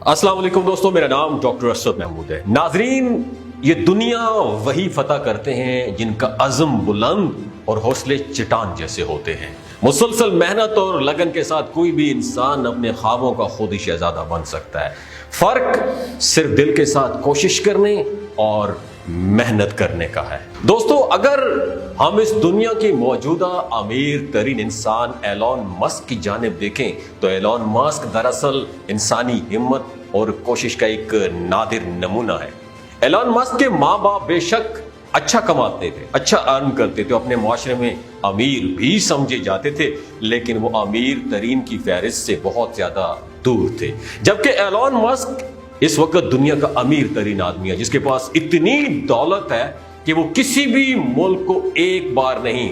अस्सलाम वालेकुम दोस्तों, मेरा नाम डॉक्टर असद महमूद है। नाजरीन, ये दुनिया वही फतह करते हैं जिनका अज़्म बुलंद और हौसले चट्टान जैसे होते हैं। मुसलसल मेहनत और लगन के साथ कोई भी इंसान अपने ख्वाबों का खुद ही शहजादा बन सकता है। फर्क सिर्फ दिल के साथ कोशिश करने और मेहनत करने का है। दोस्तों, अगर हम इस दुनिया की मौजूदा अमीर तरीन इंसान एलॉन मस्क की जानिब देखें तो एलॉन मस्क दरअसल इंसानी हिम्मत और कोशिश का एक नादिर नमूना है। एलॉन मस्क के माँ बाप बेशक अच्छा कमाते थे, अच्छा अर्न करते थे, अपने मुआशरे में अमीर भी समझे जाते थे, लेकिन वो अमीर तरीन की फहरिस्त से बहुत ज्यादा दूर थे। जबकि एलॉन मस्क इस वक्त दुनिया का अमीर तरीन आदमी है, जिसके पास इतनी दौलत है कि वो किसी भी मुल्क को एक बार नहीं,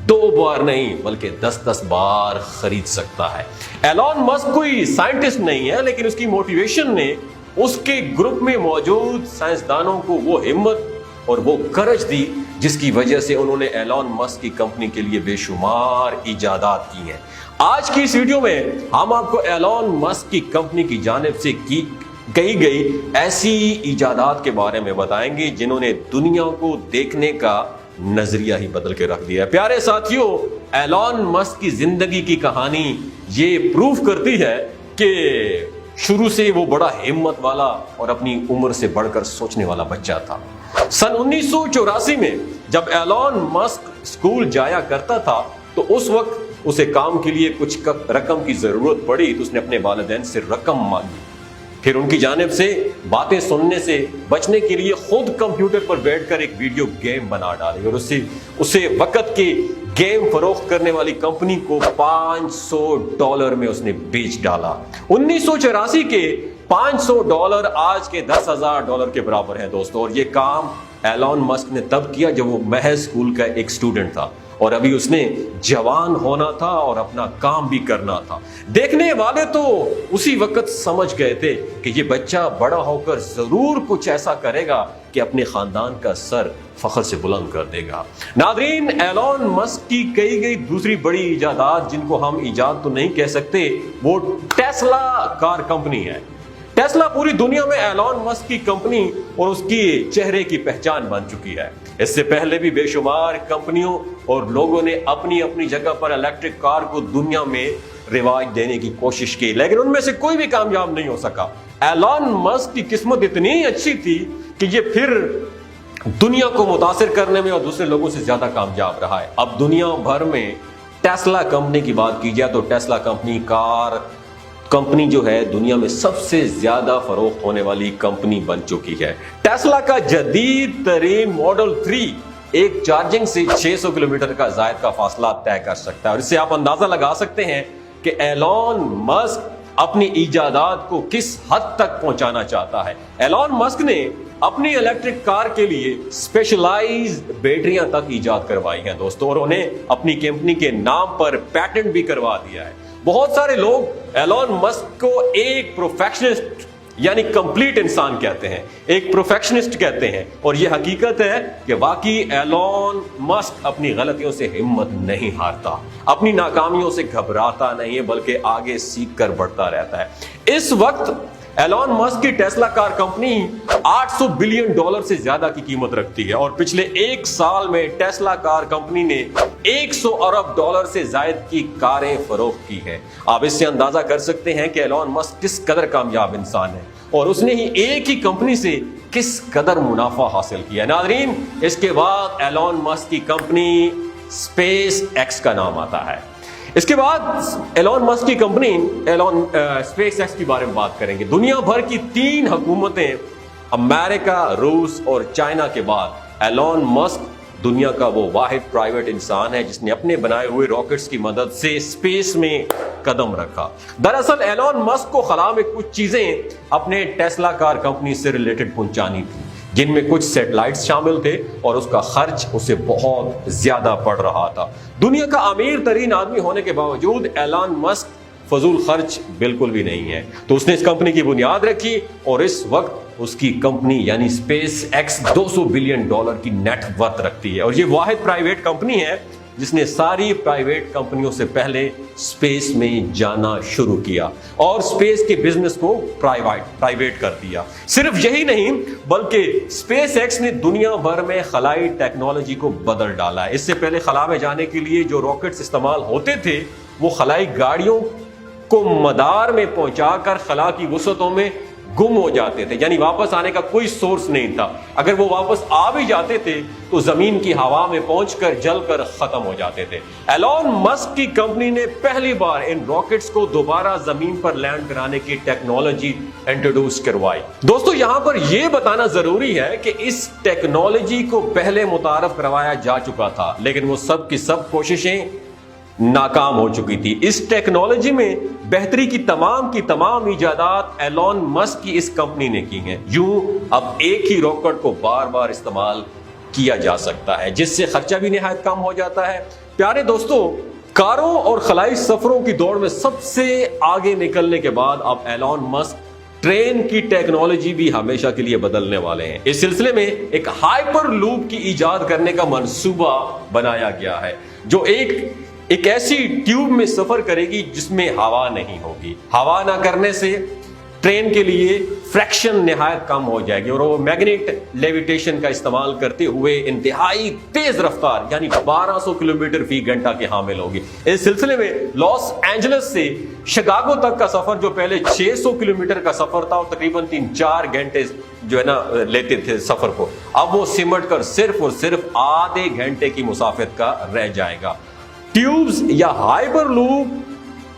दो बार नहीं, बल्कि 10-10 बार खरीद सकता है। एलॉन मस्क कोई साइंटिस्ट नहीं है, लेकिन उसकी मोटिवेशन ने उसके ग्रुप में मौजूद साइंसदानों को वो हिम्मत और वो करज दी जिसकी वजह से उन्होंने एलॉन मस्क की कंपनी के लिए बेशुमार इजादात की हैं। आज की इस वीडियो में हम आपको एलॉन मस्क की कंपनी की जानिब से की गई ऐसी इजादात के बारे में बताएंगे जिन्होंने दुनिया को देखने का नजरिया ही बदल के रख दिया है। प्यारे साथियों, एलॉन मस्क की जिंदगी की कहानी ये प्रूफ करती है कि शुरू से वो बड़ा हिम्मत वाला और अपनी उम्र से बढ़कर सोचने वाला बच्चा था। सन 1984 में जब एलॉन मस्क स्कूल जाया करता था तो उस वक्त उसे काम के लिए कुछ रकम की जरूरत पड़ी तो उसने अपने वालिदैन से रकम मांगी। फिर उनकी जानिब से बातें सुनने से बचने के लिए खुद कंप्यूटर पर बैठकर एक वीडियो गेम बना डाली और उसे वक्त के गेम फरोख्त करने वाली कंपनी को $500 में उसने बेच डाला। 1984 के $500 आज के $10,000 के बराबर है दोस्तों। और ये काम एलॉन मस्क ने तब किया जब वो महज स्कूल का एक स्टूडेंट था और अभी उसने जवान होना था और अपना काम भी करना था। देखने वाले तो उसी वक्त समझ गए थे कि ये बच्चा बड़ा होकर जरूर कुछ ऐसा करेगा कि अपने खानदान का सर फख्र से बुलंद कर देगा। नादरीन, एलॉन मस्क की कई गई दूसरी बड़ी इजादात, जिनको हम इजाद तो नहीं कह सकते, वो टेस्ला कार कंपनी है। टेस्ला पूरी दुनिया में एलॉन मस्क की कंपनी और उसकी चेहरे की पहचान बन चुकी है। इससे पहले भी बेशुमार कंपनियों और लोगों ने अपनी अपनी जगह पर इलेक्ट्रिक कार को दुनिया में रिवाज देने की कोशिश की, लेकिन उनमें से कोई भी कामयाब नहीं हो सका। एलॉन मस्क की किस्मत इतनी अच्छी थी कि ये फिर दुनिया को मुतासिर करने में और दूसरे लोगों से ज्यादा कामयाब रहा है। अब दुनिया भर में टेस्ला कंपनी की बात की जाए तो टेस्ला कंपनी जो है दुनिया में सबसे ज्यादा फरोख्त होने वाली कंपनी बन चुकी है। टेस्ला का जदीद तरीन मॉडल 3 एक चार्जिंग से 600 किलोमीटर का जायद का फासला तय कर सकता है। और इससे आप अंदाजा लगा सकते हैं कि एलॉन मस्क अपनी इजादात को किस हद तक पहुंचाना चाहता है। एलॉन मस्क ने अपनी इलेक्ट्रिक कार के लिए स्पेशलाइज्ड बैटरियां तक इजाद करवाई हैं दोस्तों, और उन्हें अपनी कंपनी के नाम पर पेटेंट भी करवा दिया है। बहुत सारे लोग एलॉन मस्क को एक प्रोफेशनलिस्ट यानी कंप्लीट इंसान कहते हैं, एक प्रोफेक्शनिस्ट कहते हैं, और यह हकीकत है कि वाकई एलॉन मस्क अपनी गलतियों से हिम्मत नहीं हारता, अपनी नाकामियों से घबराता नहीं है, बल्कि आगे सीख कर बढ़ता रहता है। इस वक्त एलॉन मस्क की टेस्ला कार कंपनी $800 बिलियन से ज्यादा की कीमत रखती है और पिछले एक साल में टेस्ला कार कंपनी ने $100 अरब से ज्यादा की कारें फरोख्त की है। आप इससे अंदाजा कर सकते हैं कि एलॉन मस्क किस कदर कामयाब इंसान है और उसने ही एक ही कंपनी से किस कदर मुनाफा हासिल किया। नादरीन, इसके बाद एलॉन मस्क की कंपनी स्पेस एक्स का नाम आता है। इसके बाद एलॉन मस्क की कंपनी स्पेस एक्स के बारे में बात करेंगे। दुनिया भर की 3 हुकूमतें, अमेरिका, रूस और चाइना के बाद एलॉन मस्क दुनिया का वो वाहिद प्राइवेट इंसान है जिसने अपने बनाए हुए रॉकेट्स की मदद से स्पेस में कदम रखा। दरअसल एलॉन मस्क को खला में कुछ चीजें अपने टेस्ला कार कंपनी से रिलेटेड पहुंचानी थी, जिनमें कुछ सैटेलाइट्स शामिल थे और उसका खर्च उसे बहुत ज्यादा पड़ रहा था। दुनिया का अमीर तरीन आदमी होने के बावजूद एलॉन मस्क फजूल खर्च बिल्कुल भी नहीं है, तो उसने इस कंपनी की बुनियाद रखी और इस वक्त उसकी कंपनी यानी स्पेस एक्स $200 बिलियन की नेट वर्थ रखती है और ये वाहिद प्राइवेट कंपनी है جس نے ساری پرائیویٹ کمپنیوں سے پہلے اسپیس میں جانا شروع کیا اور اسپیس کے بزنس کو پرائیویٹ کر دیا۔ صرف یہی نہیں بلکہ اسپیس ایکس نے دنیا بھر میں خلائی ٹیکنالوجی کو بدل ڈالا ہے۔ اس سے پہلے خلا میں جانے کے لیے جو راکٹس استعمال ہوتے تھے وہ خلائی گاڑیوں کو مدار میں پہنچا کر خلا کی وسعتوں میں گم ہو جاتے تھے، یعنی واپس آنے کا کوئی سورس نہیں تھا۔ اگر وہ واپس آ بھی جاتے تھے تو زمین کی ہوا میں پہنچ کر جل کر ختم ہو جاتے تھے۔ ایلون مسک کی کمپنی نے پہلی بار ان راکٹس کو دوبارہ زمین پر لینڈ کرانے کی ٹیکنالوجی انٹروڈیوس کروائی۔ دوستو یہاں پر یہ بتانا ضروری ہے کہ اس ٹیکنالوجی کو پہلے متعارف کروایا جا چکا تھا، لیکن وہ سب کی سب کوششیں ناکام ہو چکی تھی۔ اس ٹیکنالوجی میں بہتری کی تمام ایجادات ایلون مسک کی اس کمپنی نے کی ہیں۔ یوں اب ایک ہی راکٹ کو بار بار استعمال کیا جا سکتا ہے، جس سے خرچہ بھی نہایت کم ہو جاتا ہے۔ پیارے دوستو، کاروں اور خلائی سفروں کی دوڑ میں سب سے آگے نکلنے کے بعد اب ایلون مسک ٹرین کی ٹیکنالوجی بھی ہمیشہ کے لیے بدلنے والے ہیں۔ اس سلسلے میں ایک ہائپر لوپ کی ایجاد کرنے کا منصوبہ بنایا گیا ہے، جو ایک ایسی ٹیوب میں سفر کرے گی جس میں ہوا نہیں ہوگی۔ ہوا نہ کرنے سے ٹرین کے لیے فریکشن نہایت کم ہو جائے گی اور وہ میگنیٹ لیویٹیشن کا استعمال کرتے ہوئے انتہائی تیز رفتار یعنی 1200 کلومیٹر فی گھنٹہ کے حامل ہوگی۔ اس سلسلے میں لاس اینجلس سے شکاگو تک کا سفر جو پہلے 600 کلومیٹر کا سفر تھا اور تقریباً 3-4 گھنٹے جو ہے نا لیتے تھے سفر کو، اب وہ سمٹ کر صرف اور صرف آدھے گھنٹے کی مسافت کا رہ جائے گا۔ ٹیوبز یا ہائپر لوپ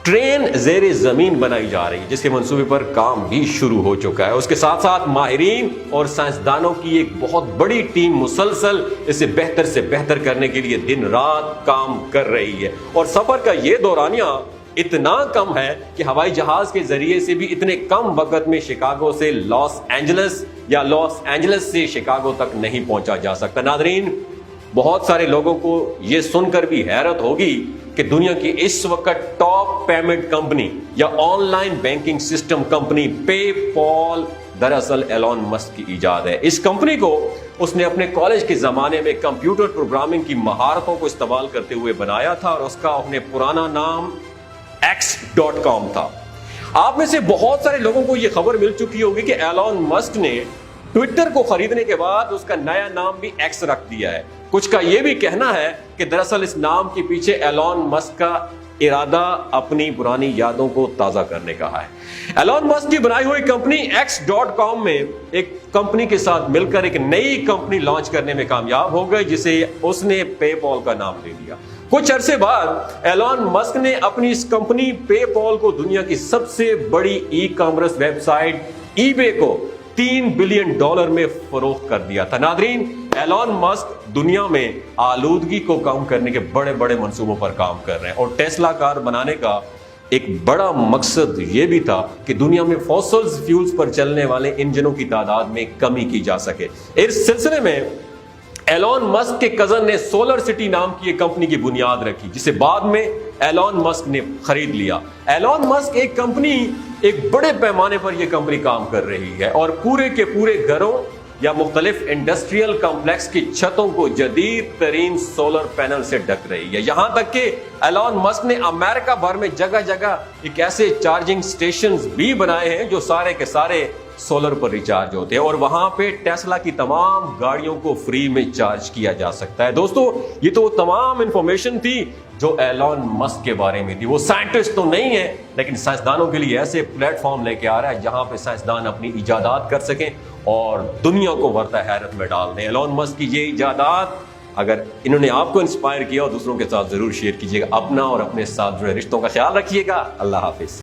ٹرین زیر زمین بنائی جا رہی ہے، جس کے منصوبے پر کام بھی شروع ہو چکا ہے۔ اس کے ساتھ ساتھ ماہرین اور سائنسدانوں کی ایک بہت بڑی ٹیم مسلسل اسے بہتر سے بہتر کرنے کے لیے دن رات کام کر رہی ہے، اور سفر کا یہ دورانیہ اتنا کم ہے کہ ہوائی جہاز کے ذریعے سے بھی اتنے کم وقت میں شکاگو سے لاس اینجلس یا لاس اینجلس سے شکاگو تک نہیں پہنچا جا سکتا۔ ناظرین، بہت سارے لوگوں کو یہ سن کر بھی حیرت ہوگی کہ دنیا کی اس وقت ٹاپ پیمنٹ کمپنی یا online banking system company PayPal دراصل ایلون مسک کی ایجاد ہے۔ اس کمپنی کو اس نے اپنے کالج کے زمانے میں کمپیوٹر پروگرامنگ کی مہارتوں کو استعمال کرتے ہوئے بنایا تھا، اور اس کا اپنے پرانا نام x.com تھا۔ آپ میں سے بہت سارے لوگوں کو یہ خبر مل چکی ہوگی کہ ایلون مسک نے ٹویٹر کو خریدنے کے بعد اس کا نیا نام بھی ایکس رکھ دیا ہے۔ کچھ کا یہ بھی کہنا ہے کہ دراصل اس نام کے پیچھے ایلون مسک کا ارادہ اپنی پرانی یادوں کو تازہ کرنے کا ہے۔ ایلون مسک کی بنائی ہوئی کمپنی x.com میں ایک کمپنی کے ساتھ مل کر ایک نئی کمپنی لانچ کرنے میں کامیاب ہو گئی، جسے اس نے پے پال کا نام دے دیا۔ کچھ عرصے بعد ایلون مسک نے اپنی اس کمپنی پے پال کو دنیا کی سب سے بڑی ای کامرس ویب سائٹ ای بے کو $3 بلین میں فروخت کر دیا تھا۔ ناظرین، ایلون مسک دنیا میں آلودگی کو کم کرنے کے بڑے بڑے منصوبوں پر کام کر رہے ہیں، اور ٹیسلا کار بنانے کا ایک بڑا مقصد یہ بھی تھا کہ دنیا میں فوسلز فیولز پر چلنے والے انجنوں کی تعداد میں کمی کی جا سکے۔ اس سلسلے میں ایلون مسک کے کزن نے سولر سٹی نام کی ایک کمپنی کی بنیاد رکھی، جسے بعد میں ایلون مسک نے خرید لیا۔ ایلون مسک ایک بڑے پیمانے پر یہ کمپنی کام کر رہی ہے اور پورے کے پورے گھروں یا مختلف انڈسٹریل کمپلیکس کی چھتوں کو جدید ترین سولر پینل سے ڈھک رہی ہے۔ یہاں تک کہ ایلون مسک نے امریکہ بھر میں جگہ جگہ ایک ایسے چارجنگ سٹیشنز بھی بنائے ہیں جو سارے کے سارے سولر پر ریچارج ہوتے ہیں، اور وہاں پہ ٹیسلا کی تمام گاڑیوں کو فری میں چارج کیا جا سکتا ہے۔ دوستو، یہ تو تمام انفارمیشن تھی جو ایلون مسک کے بارے میں تھی۔ وہ سائنٹسٹ تو نہیں ہے، لیکن سائنسدانوں کے لیے ایسے پلیٹ فارم لے کے آ رہا ہے جہاں پہ سائنسدان اپنی ایجادات کر سکیں اور دنیا کو ورطہ حیرت میں ڈال دیں۔ ایلون مسک کی یہ ایجادات اگر انہوں نے آپ کو انسپائر کیا اور دوسروں کے ساتھ ضرور شیئر کیجیے گا۔ اپنا اور اپنے ساتھ جڑے رشتوں کا خیال رکھیے گا۔ اللہ حافظ۔